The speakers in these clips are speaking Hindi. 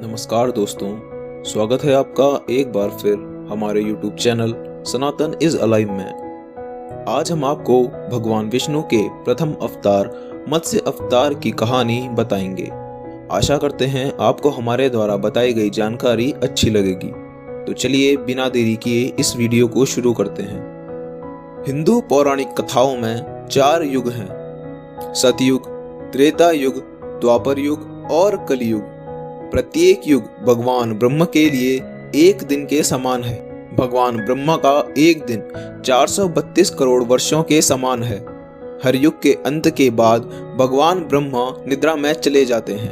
नमस्कार दोस्तों, स्वागत है आपका एक बार फिर हमारे YouTube channel Sanatan is alive में। आज हम आपको भगवान विष्णु के प्रथम अवतार मत्स्य अवतार की कहानी बताएंगे। आशा करते हैं आपको हमारे द्वारा बताई गई जानकारी अच्छी लगेगी। तो चलिए बिना देरी किए इस वीडियो को शुरू करते हैं। हिंदू पौराणिक कथाओं में 4 युग हैं: सतयुग, त्रेता युग, द्वापर युग और कलयुग। प्रत्येक युग भगवान ब्रह्म के लिए एक दिन के समान है। भगवान ब्रह्मा का एक दिन 432 करोड़ वर्षों के समान है। हर युग के अंत के बाद भगवान ब्रह्मा निद्रा में चले जाते हैं।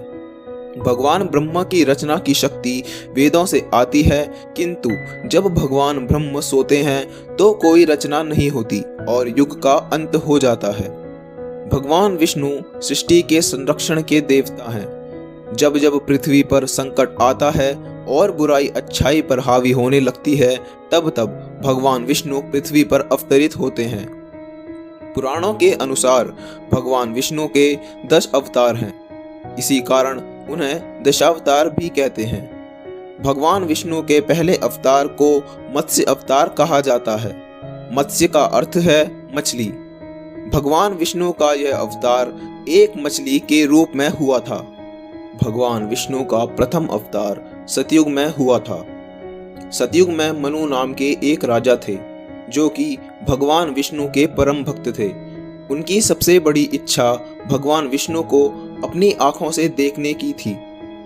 भगवान ब्रह्मा की रचना की शक्ति वेदों से आती है, किंतु जब भगवान ब्रह्म सोते हैं तो कोई रचना नहीं होती और युग का अंत हो जाता है। भगवान विष्णु सृष्टि के संरक्षण के देवता हैं। जब जब पृथ्वी पर संकट आता है और बुराई अच्छाई पर हावी होने लगती है, तब तब भगवान विष्णु पृथ्वी पर अवतरित होते हैं। पुराणों के अनुसार भगवान विष्णु के 10 अवतार हैं। इसी कारण उन्हें दशावतार भी कहते हैं। भगवान विष्णु के पहले अवतार को मत्स्य अवतार कहा जाता है। मत्स्य का अर्थ है मछली। भगवान विष्णु का यह अवतार एक मछली के रूप में हुआ था। भगवान विष्णु का प्रथम अवतार सतयुग में हुआ था। सतयुग में मनु नाम के एक राजा थे, जो कि भगवान विष्णु के परम भक्त थे। उनकी सबसे बड़ी इच्छा भगवान विष्णु को अपनी आंखों से देखने की थी,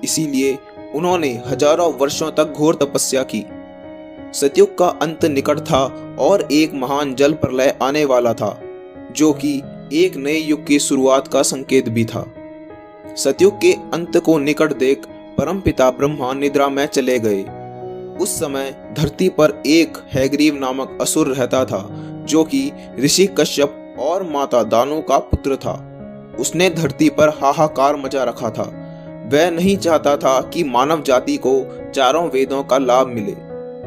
इसीलिए उन्होंने हजारों वर्षों तक घोर तपस्या की। सतयुग का अंत निकट था और एक महान जल प्रलय आने वाला था, जो कि एक नए युग की शुरुआत का संकेत भी था। सतयुग के अंत को निकट देख परमपिता ब्रह्मा निद्रा में चले गए। उस समय धरती पर एक हैग्रीव नामक असुर रहता था, जो कि ऋषि कश्यप और माता दानु का पुत्र था। उसने धरती पर हाहाकार मचा रखा था। वह नहीं चाहता था कि मानव जाति को चारों वेदों का लाभ मिले।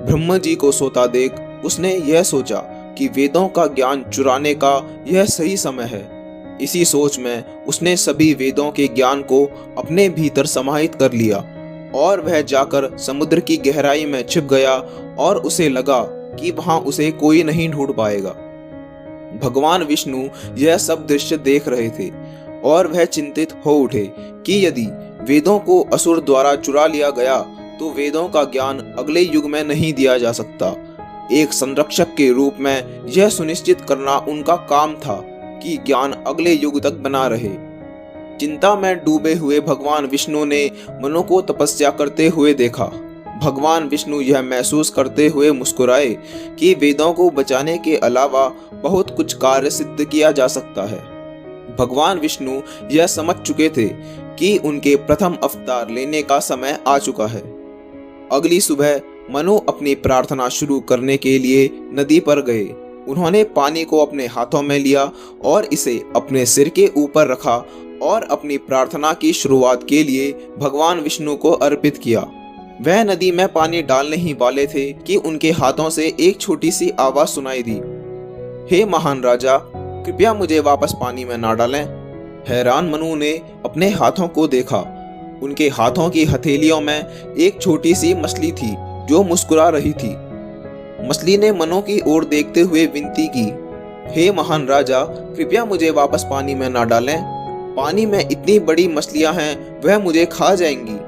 ब्रह्मा जी को सोता देख उसने यह सोचा कि वेदों का ज्ञान चुराने का यह सही समय है। इसी सोच में उसने सभी वेदों के ज्ञान को अपने भीतर समाहित कर लिया और वह जाकर समुद्र की गहराई में छिप गया और उसे लगा कि वहां उसे कोई नहीं ढूंढ पाएगा। भगवान विष्णु यह सब दृश्य देख रहे थे और वह चिंतित हो उठे कि यदि वेदों को असुर द्वारा चुरा लिया गया तो वेदों का ज्ञान अगले युग में नहीं दिया जा सकता। एक संरक्षक के रूप में यह सुनिश्चित करना उनका काम था कि ज्ञान अगले युग तक बना रहे। चिंता में डूबे हुए भगवान विष्णु ने मनु को तपस्या करते हुए देखा। भगवान विष्णु यह महसूस करते हुए मुस्कुराए कि वेदों को बचाने के अलावा बहुत कुछ कार्य सिद्ध किया जा सकता है। भगवान विष्णु यह समझ चुके थे कि उनके प्रथम अवतार लेने का समय आ चुका है। अगली सुबह मनु अपनी प्रार्थना शुरू करने के लिए नदी पर गए। उन्होंने पानी को अपने हाथों में लिया और इसे अपने सिर के ऊपर रखा और अपनी प्रार्थना की शुरुआत के लिए भगवान विष्णु को अर्पित किया। वह नदी में पानी डालने ही वाले थे कि उनके हाथों से एक छोटी सी आवाज सुनाई दी। हे महान राजा, कृपया मुझे वापस पानी में ना डालें। हैरान मनु ने अपने हाथों को देखा। उनके हाथों की हथेलियों में एक छोटी सी मछली थी जो मुस्कुरा रही थी। मछली ने मनु की ओर देखते हुए विनती की, हे महान राजा, कृपया मुझे वापस पानी में ना डालें। पानी में इतनी बड़ी मछलियां हैं, वह मुझे खा जाएंगी।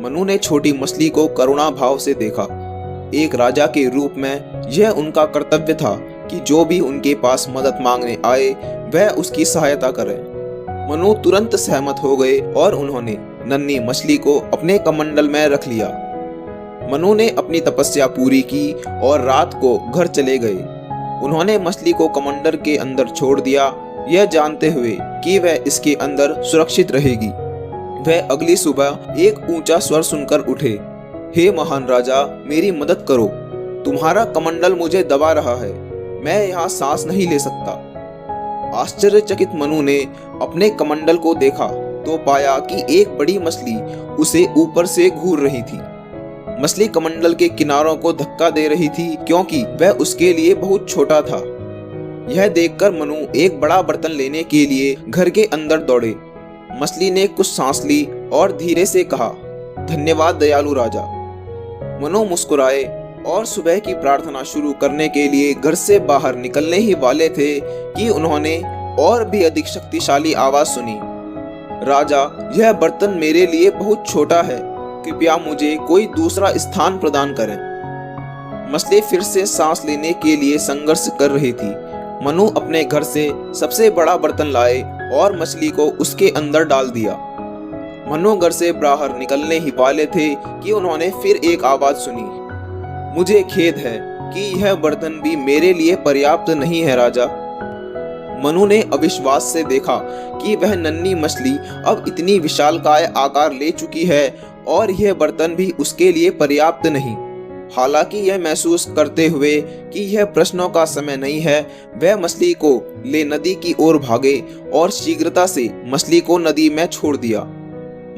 मनु ने छोटी मछली को करुणा भाव से देखा। एक राजा के रूप में यह उनका कर्तव्य था कि जो भी उनके पास मदद मांगने आए वह उसकी सहायता करे। मनु तुरंत सहमत हो गए और उन्होंने नन्ही मछली को अपने कमंडल में रख लिया। मनु ने अपनी तपस्या पूरी की और रात को घर चले गए। उन्होंने मछली को कमंडल के अंदर छोड़ दिया, यह जानते हुए कि वह इसके अंदर सुरक्षित रहेगी। वह अगली सुबह एक ऊंचा स्वर सुनकर उठे, हे महान राजा, मेरी मदद करो। तुम्हारा कमंडल मुझे दबा रहा है, मैं यहाँ सांस नहीं ले सकता। आश्चर्यचकित मनु ने अपने कमंडल को देखा तो पाया कि एक बड़ी मछली उसे ऊपर से घूर रही थी। मछली कमंडल के किनारों को धक्का दे रही थी क्योंकि वह उसके लिए बहुत छोटा था। यह देखकर मनु एक बड़ा बर्तन लेने के लिए घर के अंदर दौड़े। मछली ने कुछ सांस ली और धीरे से कहा, धन्यवाद दयालु राजा। मनु मुस्कुराए और सुबह की प्रार्थना शुरू करने के लिए घर से बाहर निकलने ही वाले थे कि उन्होंने और भी अधिक शक्तिशाली आवाज सुनी। राजा, यह बर्तन मेरे लिए बहुत छोटा है, कृपया मुझे कोई दूसरा स्थान प्रदान करें। मछली फिर से सांस लेने के लिए संघर्ष कर रही थी। मनु अपने घर से सबसे बड़ा बर्तन लाए और मछली को उसके अंदर डाल दिया। मनु घर से बाहर निकलने ही वाले थे कि उन्होंने फिर एक आवाज सुनी। मुझे खेद है कि यह बर्तन भी मेरे लिए पर्याप्त नहीं है राजा। मनु ने अविश्वास से देखा कि वह नन्ही मछली अब इतनी विशालकाय आकार ले चुकी है और यह बर्तन भी उसके लिए पर्याप्त नहीं। हालांकि यह महसूस करते हुए कि यह प्रश्नों का समय नहीं है, वह मछली को ले नदी की ओर भागे और शीघ्रता से मछली को नदी में छोड़ दिया।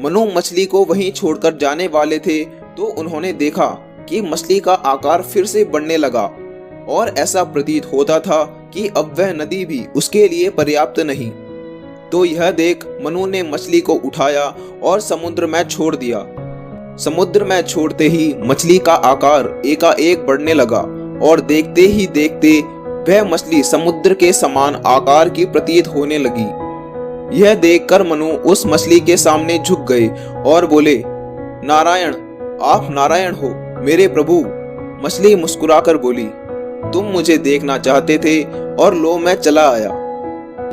मनु मछली को वहीं छोड़कर जाने वाले थे तो उन्होंने देखा कि मछली का आकार फिर से बढ़ने लगा और ऐसा प्रतीत होता था कि अब वह नदी भी उसके लिए पर्याप्त नहीं। तो यह देख मनु ने मछली को उठाया और समुद्र में छोड़ दिया। समुद्र में छोड़ते ही मछली का आकार एकाएक बढ़ने लगा और देखते ही देखते वह मछली समुद्र के समान आकार की प्रतीत होने लगी। यह देखकर मनु उस मछली के सामने झुक गए और बोले, नारायण, आप नारायण हो मेरे प्रभु। मछली मुस्कुराकर बोली, तुम मुझे देखना चाहते थे और लो मैं चला आया।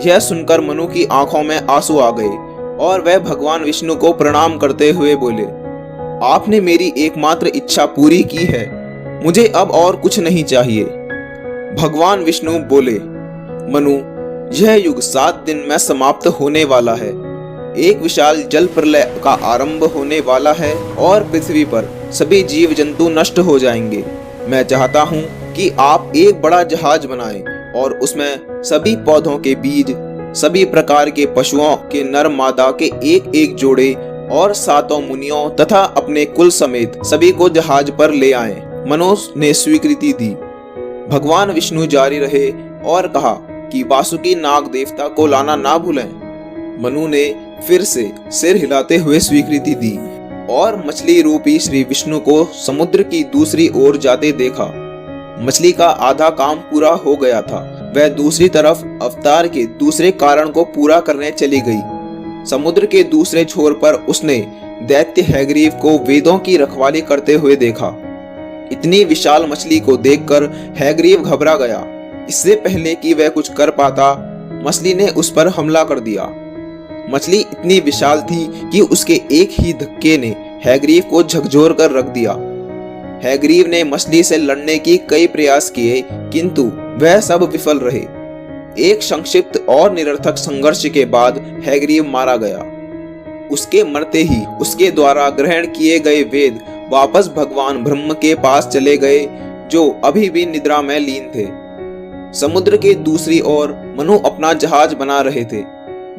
यह सुनकर मनु की आंखों में आंसू आ गए और वह भगवान विष्णु को प्रणाम करते हुए बोले, आपने मेरी एकमात्र इच्छा पूरी की है, मुझे अब और कुछ नहीं चाहिए। भगवान विष्णु बोले, मनु, यह युग 7 दिन में समाप्त होने वाला है। एक विशाल जल प्रलय का आरंभ होने वाला है और पृथ्वी पर सभी जीव जंतु नष्ट हो जाएंगे। मैं चाहता हूँ कि आप एक बड़ा जहाज बनाएं और उसमें सभी पौधों के बीज, सभी प्रकार के पशुओं के नर मादा के एक एक जोड़े और 7 मुनियों तथा अपने कुल समेत सभी को जहाज पर ले आएं। मनु ने स्वीकृति दी। भगवान विष्णु जारी रहे और कहा कि वासुकी नाग देवता को लाना ना भूलें। मनु ने फिर से सिर हिलाते हुए स्वीकृति दी और मछली रूपी श्री विष्णु को समुद्र की दूसरी ओर जाते देखा। मछली का आधा काम पूरा हो गया था। वह दूसरी तरफ अवतार के दूसरे कारण को पूरा करने चली गई। समुद्र के दूसरे छोर पर उसने दैत्य हैग्रीव को वेदों की रखवाली करते हुए देखा। इतनी विशाल मछली को देखकर हैग्रीव घबरा गया। इससे पहले कि वह कुछ कर पाता, मछली ने उस पर हमला कर दिया। मछली इतनी विशाल थी कि उसके एक ही धक्के ने हैग्रीव को झकझोर कर रख दिया। हैग्रीव ने मछली से लड़ने की कई प्रयास किए, किंतु वह सब विफल रहे। एक संक्षिप्त और निरर्थक संघर्ष के बाद हैग्रीव मारा गया। उसके मरते ही उसके द्वारा ग्रहण किए गए वेद वापस भगवान ब्रह्म के पास चले गए, जो अभी भी निद्रा में लीन थे। समुद्र के दूसरी ओर मनु अपना जहाज बना रहे थे।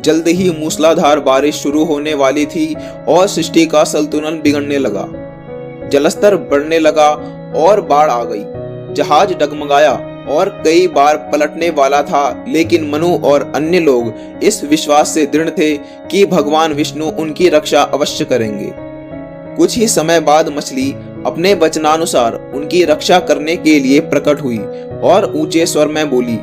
जल्द ही मूसलाधार बारिश शुरू होने वाली थी और सृष्टि का संतुलन बिगड़ने लगा। जलस्तर बढ़ने लगा और बाढ़ आ गई। जहाज डगमगाया और कई बार पलटने वाला था, लेकिन मनु और अन्य लोग इस विश्वास से दृढ़ थे कि भगवान विष्णु उनकी रक्षा अवश्य करेंगे। कुछ ही समय बाद मछली अपने वचनानुसार उनकी रक्षा करने के लिए प्रकट हुई और ऊंचे स्वर में बोली,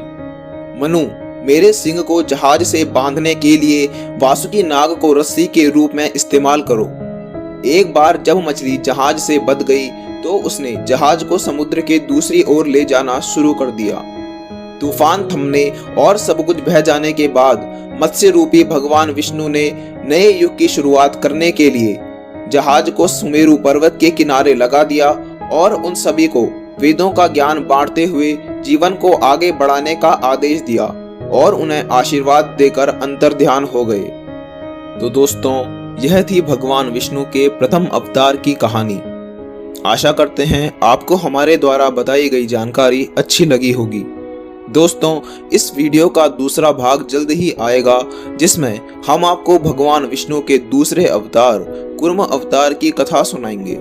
मनु, मेरे सिंह को जहाज से बांधने के लिए वासुकी नाग को रस्सी के रूप में इस्तेमाल करो। एक बार जब मछली जहाज से बंध गई तो उसने जहाज को समुद्र के दूसरी ओर ले जाना शुरू कर दिया। तूफान थमने और सब कुछ बह जाने के बाद मत्स्य रूपी भगवान विष्णु ने नए युग की शुरुआत करने के लिए जहाज को सुमेरु पर्वत के किनारे लगा दिया और उन सभी को वेदों का ज्ञान बांटते हुए जीवन को आगे बढ़ाने का आदेश दिया और उन्हें आशीर्वाद देकर अंतर्ध्यान हो गए। तो दोस्तों, यह थी भगवान विष्णु के प्रथम अवतार की कहानी। आशा करते हैं आपको हमारे द्वारा बताई गई जानकारी अच्छी लगी होगी। दोस्तों, इस वीडियो का दूसरा भाग जल्द ही आएगा, जिसमें हम आपको भगवान विष्णु के दूसरे अवतार कूर्म अवतार की कथा सुनाएंगे।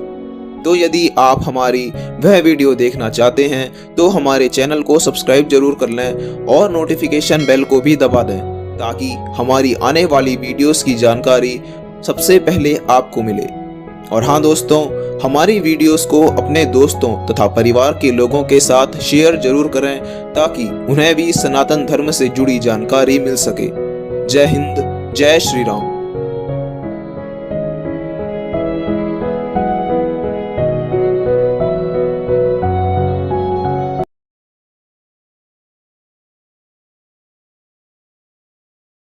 तो यदि आप हमारी वह वीडियो देखना चाहते हैं तो हमारे चैनल को सब्सक्राइब जरूर कर लें और नोटिफिकेशन बेल को भी दबा दें, ताकि हमारी आने वाली वीडियोस की जानकारी सबसे पहले आपको मिले। और हाँ दोस्तों, हमारी वीडियोस को अपने दोस्तों तथा परिवार के लोगों के साथ शेयर जरूर करें ताकि उन्हें भी सनातन धर्म से जुड़ी जानकारी मिल सके। जय हिंद, जय श्री राम।